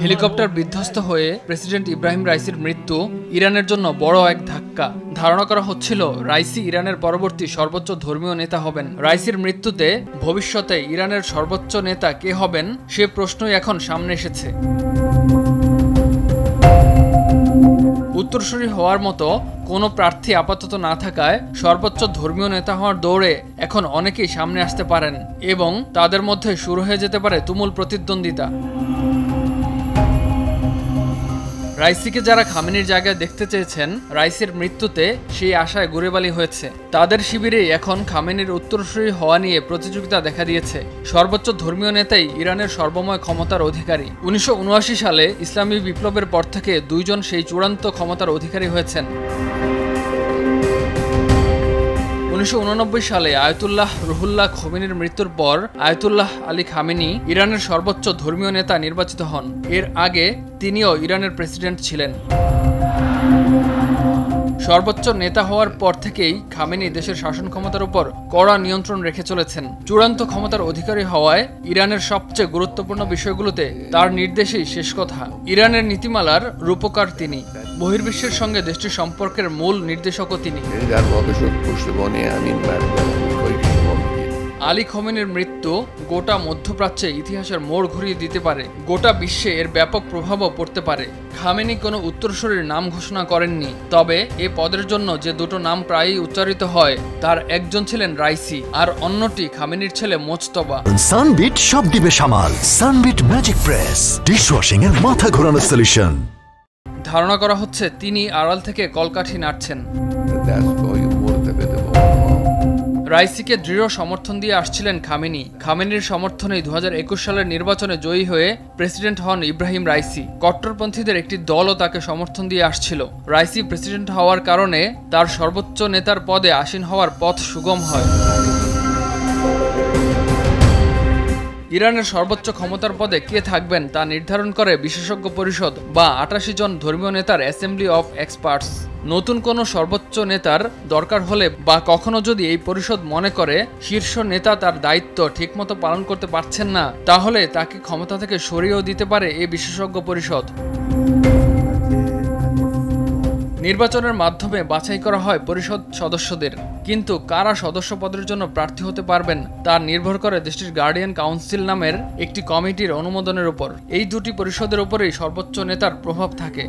Helicopter বিধ্বস্ত হয়ে president Ibrahim রাইসির মৃত্যু ইরানের জন্য বড় এক ধাক্কা। ধারণা করা হচ্ছিল রাইসি ইরানের পরবর্তী সর্বোচ্চ ধর্মীয় নেতা হবেন। রাইসির মৃত্যুতে ভবিষ্যতে ইরানের সর্বোচ্চ নেতা কে হবেন সে প্রশ্নই এখন সামনে এসেছে। উত্তরসূরি হওয়ার মতো কোনো প্রার্থী আপাতত না থাকায় সর্বোচ্চ ধর্মীয় নেতা হওয়ার দৌড়ে এখন অনেকেই সামনে আসতে পারেন এবং তাদের মধ্যে শুরু হয়ে যেতে পারে তুমুল প্রতিদ্বন্দ্বিতা। রাইসিকে যারা খামেনির জায়গায় দেখতে চেয়েছেন, রাইসির মৃত্যুতে সেই আশায় গুড়েবালি হয়েছে। তাদের শিবিরেই এখন খামেনির উত্তরসূরি হওয়া নিয়ে প্রতিযোগিতা দেখা দিয়েছে। সর্বোচ্চ ধর্মীয় নেতাই ইরানের সর্বময় ক্ষমতার অধিকারী। 1979 সালে ইসলামী বিপ্লবের পর থেকে দুইজন সেই চূড়ান্ত ক্ষমতার অধিকারী হয়েছেন। 1989 সালে আয়াতুল্লাহ রুহুল্লাহ খোমেনির মৃত্যুর পর আয়াতুল্লাহ আলী খামেনি ইরানের সর্বোচ্চ ধর্মীয় নেতা নির্বাচিত হন। এর আগে তিনিও ইরানের প্রেসিডেন্ট ছিলেন। সর্বোচ্চ নেতা হওয়ার পর থেকেই খামেনি দেশের শাসন ক্ষমতার উপর কড়া নিয়ন্ত্রণ রেখে চলেছেন। চূড়ান্ত ক্ষমতার অধিকারী হওয়ায় ইরানের সবচেয়ে গুরুত্বপূর্ণ বিষয়গুলোতে তার নির্দেশেই শেষ কথা। ইরানের নীতিমালার রূপকার তিনি, বহির্বিশ্বের সঙ্গে দেশটির সম্পর্কের মূল নির্দেশকও তিনি। আলী খোমেনির মৃত্যু গোটা মধ্যপ্রাচ্যে ইতিহাসের মোড় ঘুরিয়ে দিতে পারে। গোটা বিশ্বে এর ব্যাপক প্রভাবও পড়তে পারে। খামেনি কোনো উত্তরসূরির নাম ঘোষণা করেননি, তবে এ পদের জন্য যে দুটো নাম প্রায়ই উচ্চারিত হয় তার একজন ছিলেন রাইসি আর অন্যটি খামেনির ছেলে মোজতবা। সানবিট সব দিবে সামাল। সানবিট ম্যাজিক প্রেস ডিশওয়াশিং এর মাথা ঘোরানো সলিউশন। ধারণা করা হচ্ছে তিনি আড়াল থেকে কলকাঠি নাড়ছেন। রাইসিকে দৃঢ় সমর্থন দিয়ে আসছিলেন খামেনি। খামেনির সমর্থনেই 2021 সালের নির্বাচনে জয়ী হয়ে প্রেসিডেন্ট হন ইব্রাহিম রাইসি। কট্টরপন্থীদের একটি দলও তাকে সমর্থন দিয়ে আসছিল। রাইসি প্রেসিডেন্ট হওয়ার কারণে তার সর্বোচ্চ নেতার পদে আসীন হওয়ার পথ সুগম হয়। ইরানের সর্বোচ্চ ক্ষমতার পদে কে থাকবেন তা নির্ধারণ করে বিশেষজ্ঞ পরিষদ বা 88 জন ধর্মীয় নেতার অ্যাসেম্বলি অফ এক্সপার্টস। নতুন কোনো সর্বোচ্চ নেতার দরকার হলে বা কখনো যদি এই পরিষদ মনে করে শীর্ষ নেতা তার দায়িত্ব ঠিকমতো পালন করতে পারছেন না, তাহলে তাকে ক্ষমতা থেকে সরিয়েও দিতে পারে এই বিশেষজ্ঞ পরিষদ। নির্বাচনের মাধ্যমে বাছাই করা হয় পরিষদ সদস্যদের, কিন্তু কারা সদস্য পদের জন্য প্রার্থী হতে পারবেন তা নির্ভর করে দেশটির গার্ডিয়ান কাউন্সিল নামের একটি কমিটির অনুমোদনের উপর। এই দুটি পরিষদের উপরেই সর্বোচ্চ নেতার প্রভাব থাকে।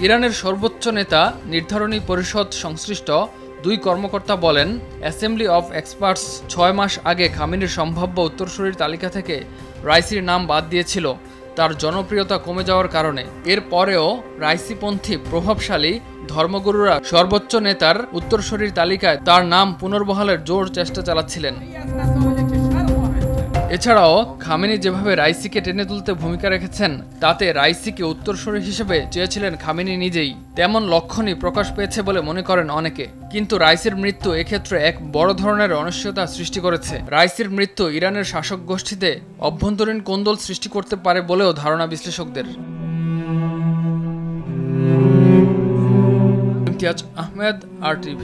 ইরানের সর্বোচ্চ নেতা নির্ধারণী পরিষদ সংশ্লিষ্ট দুই কর্মকর্তা বলেন, অ্যাসেম্বলি অফ এক্সপার্টস 6 মাস আগে খামেনির সম্ভাব্য উত্তরসূরির তালিকা থেকে রাইসির নাম বাদ দিয়েছিল তার জনপ্রিয়তা কমে যাওয়ার কারণে। এর পরেও রাইসিপন্থী প্রভাবশালী ধর্মগুরুরা সর্বোচ্চ নেতার উত্তরসূরির তালিকায় তার নাম পুনর্বহালের জোর চেষ্টা চালাচ্ছিলেন। এছাড়াও খামেনি যেভাবে রাইসিকে টেনে তুলতে ভূমিকা রেখেছেন তাতে রাইসিকে উত্তরসূরি হিসেবে চেয়েছিলেন খামেনি নিজেই, তেমন লক্ষণই প্রকাশ পেয়েছে বলে মনে করেন অনেকে। কিন্তু রাইসির মৃত্যু এক্ষেত্রে এক বড় ধরনের অনিশ্চয়তা সৃষ্টি করেছে। রাইসির মৃত্যু ইরানের শাসক গোষ্ঠীতে অভ্যন্তরীণ কোন্দল সৃষ্টি করতে পারে বলেও ধারণা বিশ্লেষকদের। ইমতিয়াজ আহমেদ, RTV।